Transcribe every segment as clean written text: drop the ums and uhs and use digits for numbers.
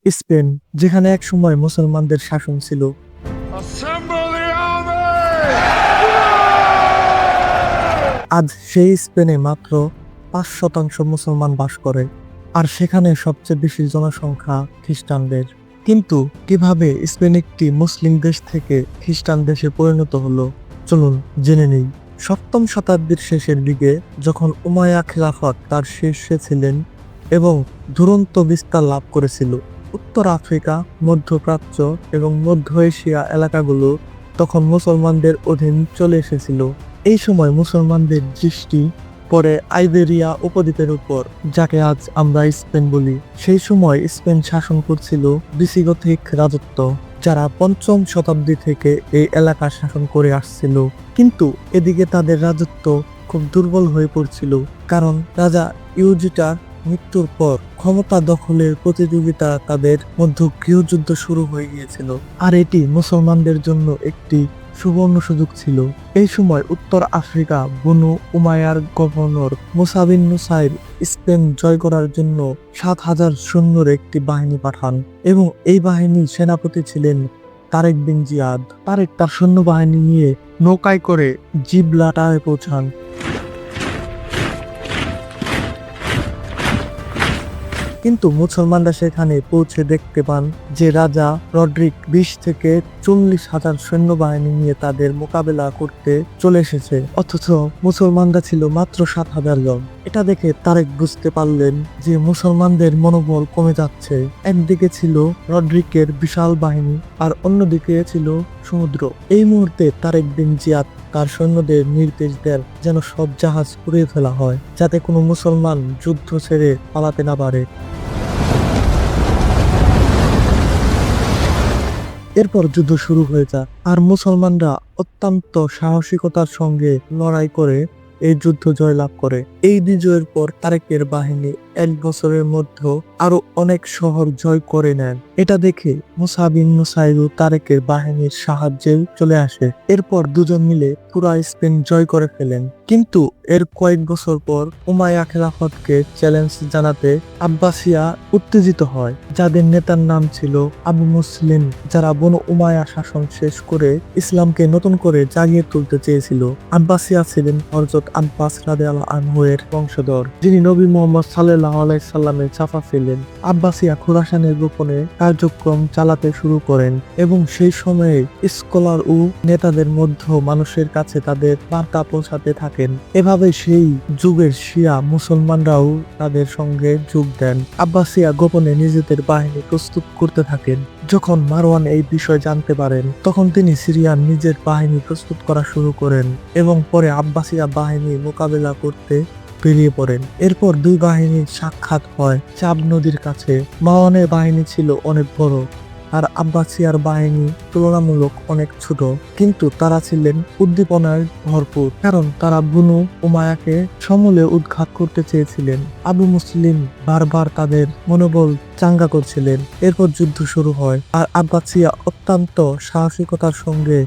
Spain, যেখানে এক সময় মুসলমানদের শাসন ছিল। আজ সেই স্পেনে মাত্র ৫% মুসলমান বাস করে, আর সেখানে সবচেয়ে বেশি জনসংখ্যা খ্রিস্টানদের। কিন্তু কিভাবে স্পেন একটি মুসলিম দেশ থেকে খ্রিস্টান দেশে পরিণত হলো, চলুন জেনে নেই। সপ্তম শতাব্দীর শেষের দিকে, যখন উমাইয়া খিলাফত তার শীর্ষে ছিলেন এবং দুরন্ত বিস্তার লাভ করেছিল, উত্তর আফ্রিকা, মধ্যপ্রাচ্য এবং মধ্য এশিয়া এলাকাগুলো তখন মুসলমানদের অধীন চলে এসেছিল। এই সময় মুসলমানদের দৃষ্টি পড়ে আইবেরিয়া উপদ্বীপের উপর, যাকে আজ আমরা স্পেন বলি। সেই সময় স্পেন শাসন করছিল ভিসিগথিক রাজত্ব, যারা ৫ম শতাব্দী থেকে এই এলাকা শাসন করে আসছিল। কিন্তু এদিকে তাদের রাজত্ব খুব দুর্বল হয়ে পড়ছিল, কারণ রাজা ইউজিটার মৃত্যুর পর ক্ষমতা দখলের প্রতিযোগিতা তাদের মধ্যে গৃহযুদ্ধ শুরু হয়ে গিয়েছিল। আর এটি মুসলমানদের জন্য একটি সুবর্ণ সুযোগ ছিল। এই সময় উত্তর আফ্রিকা বনু উমাইয়ার গভর্নর মুসা বিন নুসাইর স্পেন জয় করার জন্য ৭,০০০ সৈন্যর একটি বাহিনী পাঠান, এবং এই বাহিনীর সেনাপতি ছিলেন তারেক বিন জিয়াদ। তারেক তার সৈন্যবাহিনী নিয়ে নৌকায় করে জিব্রাল্টারে পৌঁছান। কিন্তু মুসলমানরা সেখানে পৌঁছে দেখতে পান যে রাজা রড্রিক ২০ থেকে ৪০,০০০ সৈন্যবাহিনী নিয়ে তাদের মোকাবেলা করতে চলে এসেছে, অথচ মুসলমানরা ছিল মাত্র ৭,০০০ জন। এটা দেখে তারেক বুঝতে পারলেন যে মুসলমানদের মনোবল কমে যাচ্ছে। একদিকে ছিল রড্রিকের বিশাল বাহিনী, আর অন্যদিকে ছিল সমুদ্র। এই মুহূর্তে তারেক বিন জিয়াদ তার সৈন্যদের নির্দেশ দেন যেন সব জাহাজ পুড়িয়ে ফেলা হয়, যাতে কোনো মুসলমান যুদ্ধ ছেড়ে পালাতে না পারে। এরপর যুদ্ধ শুরু হয়ে যায়, আর মুসলমানরা অত্যন্ত সাহসিকতার সঙ্গে লড়াই করে এই যুদ্ধ জয়লাভ করে। এই বিজয়ের পর তারেকের বাহিনী ১ বছরের মধ্যে আরো অনেক শহর জয় করে নেন। এটা দেখে মুসা বিন নুসাইর তারেকের বাহিনীর সাহায্যে চলে আসে। এরপর দুজন মিলে পুরা স্পেন জয় করে ফেলেন। কিন্তু এর কয়েক বছর পর উমাইয়া খেলাফতকে চ্যালেঞ্জ জানাতে আব্বাসিয়া উত্তেজিত হয়, যাদের নেতার নাম ছিল আবু মুসলিম, যারা বনু উমাইয়া শাসন শেষ করে ইসলামকে নতুন করে জাগিয়ে তুলতে চেয়েছিল। আব্বাসিয়া ছিলেন হযরত আব্বাস রাদিয়াল্লাহু আনহু এর বংশধর, যিনি নবী মুহাম্মদ সাল্লাল্লাহু আলাইহি সাল্লামের চাচা ছিলেন। আব্বাসিয়া খোরাসানের গোপনে কার্যক্রম চালাতে শুরু করেন, এবং সেই সময়ে স্কলার ও নেতাদের মধ্যে মানুষের কাছে তাদের বার্তা পৌঁছাতে থাকেন। এভাবে সেই যুগের শিয়া মুসলমানরাও তাদের সঙ্গে যোগ দেন। আব্বাসিয়া গোপনে নিজেদের বাহিনী প্রস্তুত করতে থাকেন। যখন মারওয়ান এই বিষয় জানতে পারেন, তখন তিনি সিরিয়ার নিজের বাহিনী প্রস্তুত করা শুরু করেন, এবং পরে আব্বাসিয়া বাহিনী মোকাবেলা করতে বেরিয়ে পড়েন। এরপর দুই বাহিনীর সাক্ষাৎ হয় চাব নদীর কাছে। মারওয়ানের বাহিনী ছিল অনেক বড়, আর আব্বাসিয়ার বাহিনী তুলনামূলক অনেক ছোট, কিন্তু তারা ছিলেন উদ্দীপনায় ভরপুর, কারণ তারা বনু উমাইয়াকে সমূলে উৎখাত করতে চেয়েছিলেন। আবু মুসলিম বারবার তাদের মনোবল চাঙ্গা করছিলেন। এরপর যুদ্ধ শুরু হয়, আর আব্বাসিয়া অত্যন্ত সাহসিকতার সঙ্গে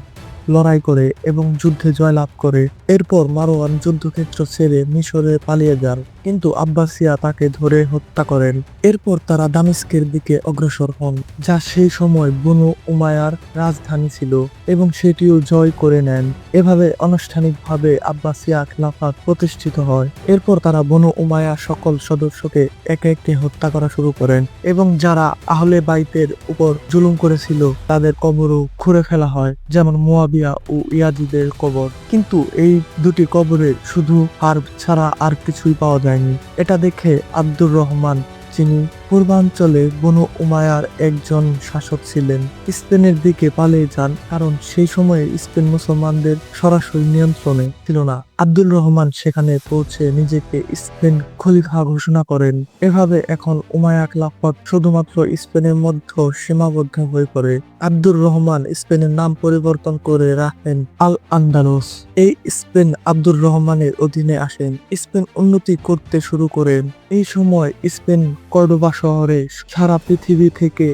লড়াই করে এবং যুদ্ধে জয়লাভ করে। এরপর মারওয়ান যুদ্ধক্ষেত্র ছেড়ে মিশরে পালিয়ে যান, কিন্তু আব্বাসিয়া তাকে ধরে হত্যা করেন। এরপর তারা দামেস্কের দিকে অগ্রসর হন, যা সেই সময় বনু উমাইয়ার রাজধানী ছিল, এবং সেটিও জয় করে নেন। এভাবে আনুষ্ঠানিকভাবে আব্বাসিয়া খিলাফত প্রতিষ্ঠিত হয়। এরপর তারা বনু উমাইয়ার সকল সদস্যকে একে একে হত্যা করা শুরু করেন, এবং যারা আহলে বাইতের উপর জুলুম করেছিল তাদের কবরও খুঁড়ে ফেলা হয়, যেমন মুয়াবিয়া ও ইয়াজিদের কবর। কিন্তু এই দুটি কবরে শুধু হাড় ছাড়া আর কিছুই পাওয়া যায়নি। এটা দেখে আব্দুর রহমান, যিনি পূর্বাঞ্চলে বনু উমাইয়ার একজন শাসক ছিলেন, স্পেনের দিকে পালিয়ে যান, কারণ সেই সময়ে স্পেন মুসলমানদের সরাসরি নিয়ন্ত্রণে ছিল না। আব্দুর রহমান সেখানে পৌঁছে নিজেকে স্পেন খলিফা ঘোষণা করেন। এভাবে এখন উমাইয়া খিলাফত শুধুমাত্র স্পেনের মধ্যে সীমাবদ্ধ হয়ে পড়ে। আব্দুর রহমান স্পেনের নাম পরিবর্তন করে রাখেন আল আন্দালুস। এই স্পেন আব্দুর রহমানের অধীনে আসেন। স্পেন উন্নতি করতে শুরু করেন। এই সময় স্পেন কর্ডোবা শহরে সারা পৃথিবী থেকে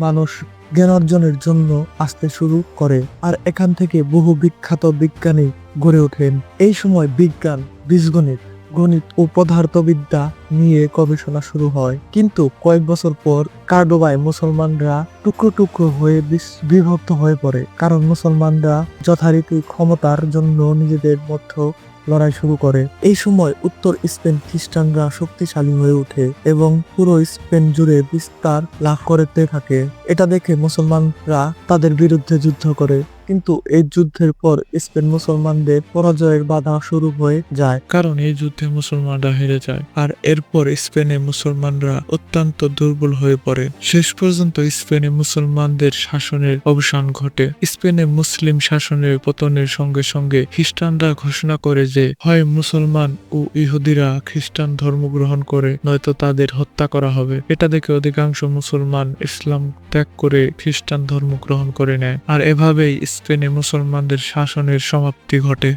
মানুষ জ্ঞান অর্জনের জন্য আসতে শুরু করে, আর এখান থেকে বহু বিখ্যাত বিজ্ঞানী গড়ে ওঠেন। এই সময় বিজ্ঞান, বীজগণিত, গণিত ও পদার্থবিদ্যা নিয়ে গবেষণা শুরু হয়। কিন্তু কয়েক বছর পর কার্ডোবায় মুসলমানরা টুকরো টুকরো হয়ে বিভক্ত হয়ে পড়ে, কারণ মুসলমানরা যথারীতি ক্ষমতার জন্য নিজেদের মধ্যে লড়াই শুরু করে। এই সময় উত্তর স্পেন খ্রিস্টানরা শক্তিশালী হয়ে ওঠে এবং পুরো স্পেন জুড়ে বিস্তার লাভ করতে থাকে। এটা দেখে মুসলমানরা তাদের বিরুদ্ধে যুদ্ধ করে, কিন্তু এই যুদ্ধের পর স্পেন মুসলমানদের পরাজয়ের বাধা শুরু হয়ে যায়, কারণ এই যুদ্ধে মুসলমানরা হেরে যায়। আর এরপর স্পেনে মুসলমানরা অত্যন্ত দুর্বল হয়ে পড়ে। শেষ পর্যন্ত স্পেনে মুসলমানদের শাসনের অবসান ঘটে। স্পেনে মুসলিম শাসনের পতনের সঙ্গে সঙ্গে খ্রিস্টানরা ঘোষণা করে যে হয় মুসলমান ও ইহুদিরা খ্রিস্টান ধর্ম গ্রহণ করে, নয়তো তাদের হত্যা করা হবে। এটা দেখে অধিকাংশ মুসলমান ইসলাম ত্যাগ করে খ্রিস্টান ধর্ম গ্রহণ করে নেয়। আর এভাবেই স্পেনে মুসলমানদের শাসনের সমাপ্তি ঘটে।